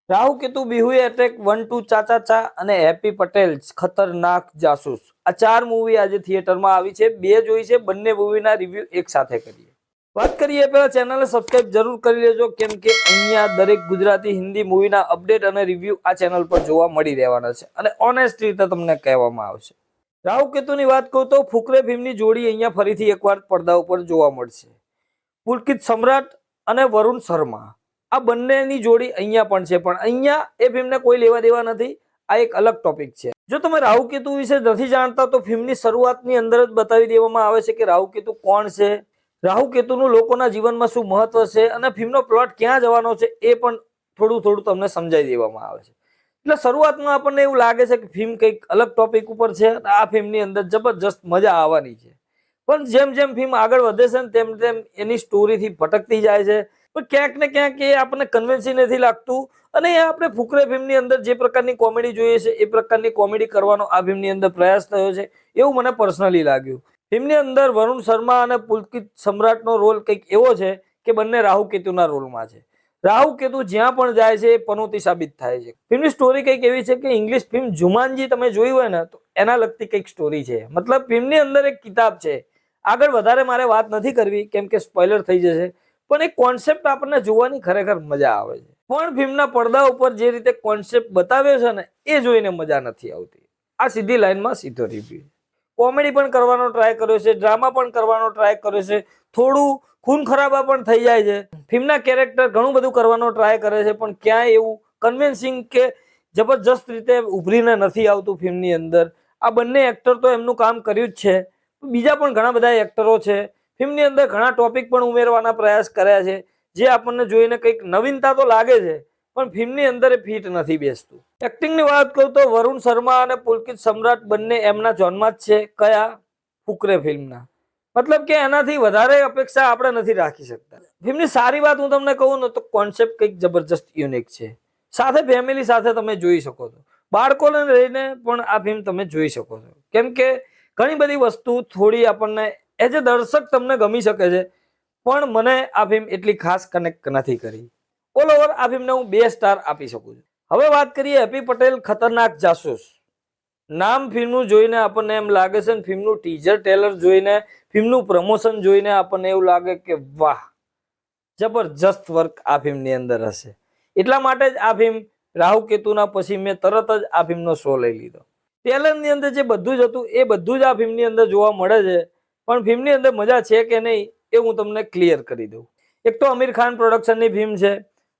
Rahu Ketu બિહુએ attack 1-2 ચાચા ચા અને happy Patel ખતરનાક જાસૂસ આ 4 મૂવી આજે થિયેટરમાં આવી છે। બે જોઈ છે, બંને મૂવીના રિવ્યુ એક સાથે કરીએ। વાત કરીએ પહેલા ચેનલને સબસ્ક્રાઇબ જરૂર કરી લેજો કેમ કે અહીંયા દરેક ગુજરાતી હિન્દી મૂવીના અપડેટ અને રિવ્યુ આ ચેનલ પર જોવા મળી રહેવાના છે અને ઓનેસ્ટ રીતે તમને કહેવામાં આવશે। રાહુ કેતુની વાત કરું તો ફુકરે ફિલ્મની જોડી અહીંયા ફરીથી એકવાર પડદા ઉપર જોવા મળશે। પુલકિત સમ્રાટ અને વરુણ શર્મા આ બંનેની જોડી અહીંયા પણ છે, પણ અહીંયા એ ફિલ્મને કોઈ લેવા દેવા નથી। આ એક અલગ ટોપિક છે। જો તમે રાહુ કેતુ વિશે નથી જાણતા તો ફિલ્મની શરૂઆતની અંદર જ બતાવી દેવામાં આવે છે કે રાહુ કેતુ કોણ છે, રાહુ કેતુનું લોકોના જીવનમાં શું મહત્વ છે અને ફિલ્મનો પ્લોટ ક્યાં જવાનો છે એ પણ થોડું થોડું તમને સમજાવી દેવામાં આવે છે। એટલે શરૂઆતમાં આપણને એવું લાગે છે કે ફિલ્મ કંઈક અલગ ટોપિક ઉપર છે, આ ફિલ્મની અંદર જબરજસ્ત મજા આવવાની છે। પણ જેમ જેમ ફિલ્મ આગળ વધે છે તેમ તેમ એની સ્ટોરીથી ભટકતી જાય છે, પણ ક્યાંક ને ક્યાંક એ આપણને કન્વિન્સિંગ નથી લાગતું અને એ આપણે ફુકરે ફિલ્મની અંદર જે પ્રકારની કોમેડી જોઈએ છે એ પ્રકારની કોમેડી કરવાનો આ ફિલ્મની અંદર પ્રયાસ થયો છે એવું મને પર્સનલી લાગ્યું। ફિલ્મની અંદર વરુણ શર્મા અને પુલકિત સમ્રાટનો રોલ કંઈક એવો છે કે બંને રાહુ કેતુના રોલમાં છે। રાહુ કેતુ જ્યાં પણ જાય છે એ પનોતી સાબિત થાય છે। ફિલ્મની સ્ટોરી કંઈક એવી છે કે ઇંગ્લિશ ફિલ્મ જુમાનજી તમે જોઈ હોય ને તો એના લગતી કંઈક સ્ટોરી છે। મતલબ ફિલ્મની અંદર એક કિતાબ છે, આગળ વધારે મારે વાત નથી કરવી કેમ કે સ્પોઇલર થઈ જશે, પણ એક કોન્સેપ્ટ આપણને જોવાની ખરેખર મજા આવે છે। પણ ફિલ્મના પડદા ઉપર જે રીતે કોન્સેપ્ટ બતાવ્યો છે ને એ જોઈને મજા નથી આવતી। આ સીધી લાઈનમાં સીધો રિવ્યુ। કોમેડી પણ કરવાનો ટ્રાય કર્યો છે, ડ્રામા પણ કરવાનો ટ્રાય કર્યો છે, થોડું ખૂન ખરાબા પણ થઈ જાય છે। ફિલ્મના કેરેક્ટર ઘણું બધું કરવાનો ટ્રાય કરે છે પણ ક્યાંય એવું કન્વિન્સિંગ કે જબરજસ્ત રીતે ઉભરીને નથી આવતું ફિલ્મની અંદર। આ બંને એક્ટર તો એમનું કામ કર્યું જ છે, બીજા પણ ઘણા બધા એક્ટરો છે। ફિલ્મની અંદર ઘણા ટોપિક પણ ઉમેરવાના પ્રયાસ કર્યા છે જે આપણને જોઈને કંઈક નવીનતા તો લાગે છે પણ ફિલ્મની અંદર એ ફિટ નથી બેસતું। એક્ટિંગની વાત કરું તો વરુણ શર્મા અને પુલકિત સમ્રાટ બંને એમના ઝોનમાં જ છે। કયા? ફુકરે ફિલ્મના। મતલબ કે એનાથી વધારે અપેક્ષા આપણે નથી રાખી શકતા। ફિલ્મની સારી વાત હું તમને કહું ને તો કોન્સેપ્ટ કંઈક જબરજસ્ત યુનિક છે, સાથે ફેમિલી સાથે તમે જોઈ શકો છો, બાળકોને લઈને પણ આ ફિલ્મ તમે જોઈ શકો છો કેમ કે ઘણી બધી વસ્તુ થોડી આપણને એઝ એ દર્શક તમને ગમી શકે છે પણ મને આ ફિલ્મ એટલી ખાસ કનેક્ટ નથી કરી। ઓલ ઓવર આ ફિલ્મને હું 2 સ્ટાર આપી શકું છું। હવે વાત કરીએ હેપી પટેલ ખતરનાક જાસૂસ। નામ ફિલ્મનું જોઈને આપણને એમ લાગે છે, ફિલ્મનું ટીઝર ટ્રેલર જોઈને, ફિલ્મનું પ્રમોશન જોઈને આપણને એવું લાગે કે વાહ જબરજસ્ત વર્ક આ ફિલ્મની અંદર હશે। એટલા માટે જ આ ફિલ્મ રાહુ કેતુના પછી મેં તરત જ આ ફિલ્મનો શો લઈ લીધો। ટ્રેલરની અંદર જે બધું જ હતું એ બધું જ આ ફિલ્મની અંદર જોવા મળે છે, પણ ફિલ્મની અંદર મજા છે કે નહીં એ હું તમને ક્લિયર કરી દઉં। એક તો આમિર ખાન પ્રોડક્શનની ફિલ્મ છે,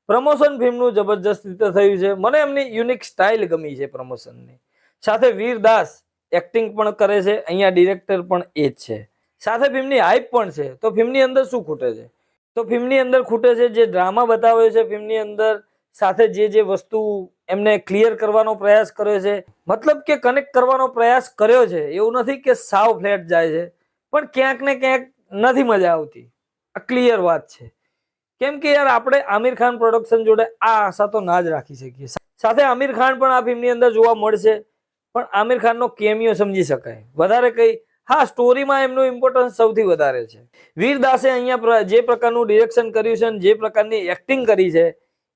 પ્રમોશન ફિલ્મનું જબરજસ્ત રીતે થયું છે, મને એમની યુનિક સ્ટાઇલ ગમી છે પ્રમોશનની। સાથે વીર દાસ એક્ટિંગ પણ કરે છે, અહીંયા ડિરેક્ટર પણ એ જ છે, સાથે ફિલ્મની હાઇપ પણ છે। તો ફિલ્મની અંદર શું ખૂટે છે? તો ફિલ્મની અંદર ખૂટે છે જે ડ્રામા બતાવ્યો છે ફિલ્મની અંદર, સાથે જે વસ્તુ એમને ક્લિયર કરવાનો પ્રયાસ કર્યો છે, મતલબ કે કનેક્ટ કરવાનો પ્રયાસ કર્યો છે, એવું નથી કે સાવ ફ્લેટ જાય છે પણ ક્યાંક ને ક્યાંક નથી મજા આવતી। આ ક્લિયર વાત છે કેમ કે યાર આપણે આમિર ખાન પ્રોડક્શન જોડે આ આશા તો ના જ રાખી શકીએ। સાથે આમિર ખાન પણ આ ફિલ્મની અંદર જોવા મળશે, પણ આમિર ખાનનો કેમિયો સમજી શકાય, વધારે કઈ હા સ્ટોરીમાં એમનું ઇમ્પોર્ટન્સ સૌથી વધારે છે। વીર દાસે અહીંયા જે પ્રકારનું ડિરેક્શન કર્યું છે અને જે પ્રકારની એક્ટિંગ કરી છે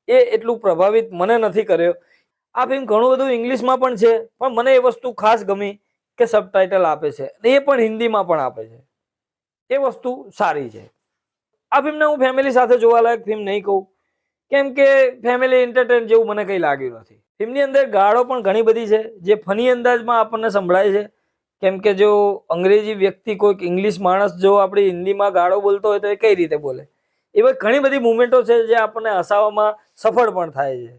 એ એટલું પ્રભાવિત મને નથી કર્યો। આ ફિલ્મ ઘણું બધું ઇંગ્લિશમાં પણ છે પણ મને એ વસ્તુ ખાસ ગમી કે સબટાઇટલ આપે છે, એ પણ હિન્દીમાં પણ આપે છે, એ વસ્તુ સારી છે। આ ફિલ્મને હું ફેમિલી સાથે જોવાલાયક ફિલ્મ નહીં કહું કેમ કે ફેમિલી એન્ટરટેન જેવું મને કંઈ લાગ્યું નથી। ફિલ્મની અંદર ગાળો પણ ઘણી બધી છે જે ફની અંદાજમાં આપણને સંભળાય છે કેમ કે જો અંગ્રેજી વ્યક્તિ કોઈક ઇંગ્લિશ માણસ જો આપણી હિન્દીમાં ગાળો બોલતો હોય તો એ કઈ રીતે બોલે, એવી ઘણી બધી મુવમેન્ટો છે જે આપણને હસાવવામાં સફળ પણ થાય છે,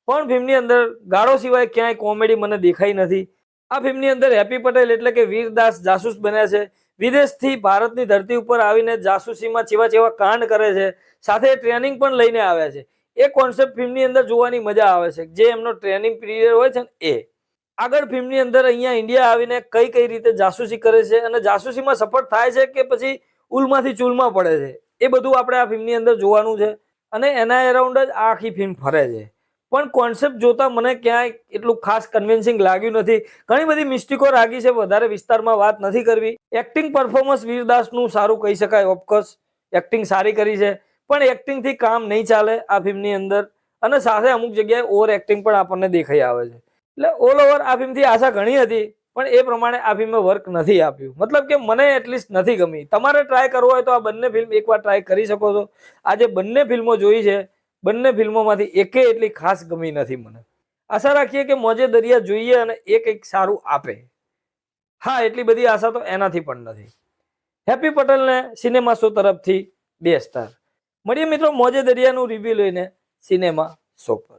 પણ ફિલ્મની અંદર ગાળો સિવાય ક્યાંય કોમેડી મને દેખાઈ નથી। આ ફિલ્મની અંદર હેપી પટેલ એટલે કે વીર દાસ જાસૂસ બન્યા છે, વિદેશથી ભારતની ધરતી ઉપર આવીને જાસૂસીમાં ચેવા કાંડ કરે છે, સાથે ટ્રેનિંગ પણ લઈને આવ્યા છે। એ કોન્સેપ્ટ ફિલ્મની અંદર જોવાની મજા આવે છે, જે એમનો ટ્રેનિંગ પીરિયડ હોય છે ને એ આગળ ફિલ્મની અંદર અહીંયા ઇન્ડિયા આવીને કઈ રીતે જાસૂસી કરે છે અને જાસૂસીમાં સફળ થાય છે કે પછી ઉલમાંથી ચૂલમાં પડે છે, એ બધું આપણે આ ફિલ્મની અંદર જોવાનું છે અને એના એરાઉન્ડ જ આખી ફિલ્મ ફરે છે। પણ કોન્સેપ્ટ જોતા મને ક્યાંય એટલું ખાસ કન્વિન્સિંગ લાગ્યું નથી, ઘણી બધી મિસ્ટેકો લાગી છે, વધારે વિસ્તારમાં વાત નથી કરવી। એક્ટિંગ પરફોર્મન્સ વીરદાસનું સારું કહી શકાય, ઓફકોર્સ એક્ટિંગ સારી કરી છે પણ એક્ટિંગથી કામ નહીં ચાલે આ ફિલ્મની અંદર અને સાથે અમુક જગ્યાએ ઓવર એક્ટિંગ પણ આપણને દેખાઈ આવે છે. એટલે ઓલ ઓવર આ ફિલ્મથી આશા ઘણી હતી, પણ એ પ્રમાણે આ ફિલ્મે વર્ક નથી આપ્યું. મતલબ કે મને એટલીસ્ટ નથી ગમી. તમારે ટ્રાય કરવો હોય તો આ બંને ફિલ્મ એકવાર ટ્રાય કરી શકો છો. આજે બંને ફિલ્મો જોઈ છે, બંને ફિલ્મોમાંથી એકે એટલી ખાસ ગમી નથી મને. આશા રાખીએ કે મોજે દરિયા જોઈએ અને એ કંઈક સારું આપે. હા, એટલી બધી આશા તો એનાથી પણ નથી. હેપી પટેલને સિનેમા શો તરફથી 2 સ્ટાર. મળીએ મિત્રો મોજે દરિયાનું રિવ્યુ લઈને સિનેમા શો પર.